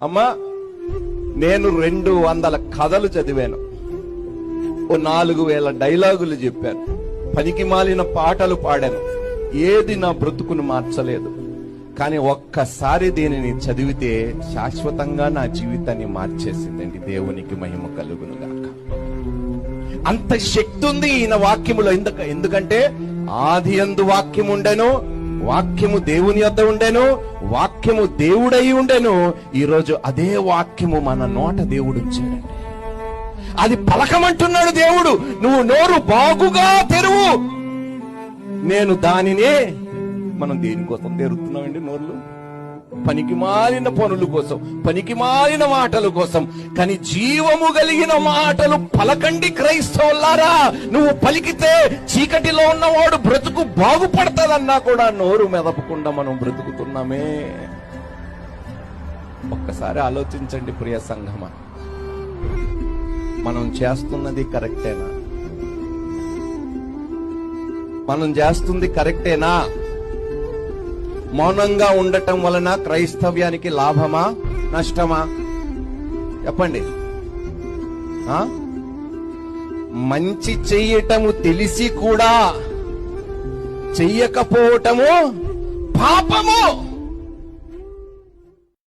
అమ్మా, నేను 200 కథలు చదివాను, ఓ 4000 డైలాగులు చెప్పాను, పనికి మాలిన పాటలు పాడాను. ఏది నా బ్రతుకును మార్చలేదు. కానీ ఒక్కసారి దీనిని చదివితే శాశ్వతంగా నా జీవితాన్ని మార్చేసిందండి. దేవునికి మహిమ కలుగును గాక. అంత శక్తి ఉంది ఈయన వాక్యములో. ఎందుకంటే ఆది యందు వాక్యము ఉండెను, వాక్యము దేవుని యొద్ద ఉండెను, వాక్యము దేవుడై ఉండెను. ఈరోజు అదే వాక్యము మన నోట దేవుడు ఉంచాడండి. అది పలకమంటున్నాడు దేవుడు. నువ్వు నోరు బాగుగా తెరువు, నేను దానినే. మనం దేనికోసం తెరుతున్నామండి నోర్లు? పనికి మాలిన పనుల కోసం, పనికి మాలిన మాటల కోసం. కానీ జీవము కలిగిన మాటలు పలకండి క్రైస్తవులారా. నువ్వు పలికితే చీకటిలో ఉన్నవాడు బ్రతుకు బాగుపడతాదన్నా కూడా నోరు మెదపకుండా మనం బ్రతుకుతున్నామే. ఒక్కసారి ఆలోచించండి ప్రియ సంఘమా, మనం చేస్తున్నది కరెక్టేనా? మనం చేస్తుంది కరెక్టేనా? మౌనంగా ఉండటం వలన క్రైస్తవ్యానికి లాభమా నష్టమా? చెప్పండి. మంచి చెయ్యటము తెలిసి కూడా చెయ్యకపోవటము పాపము.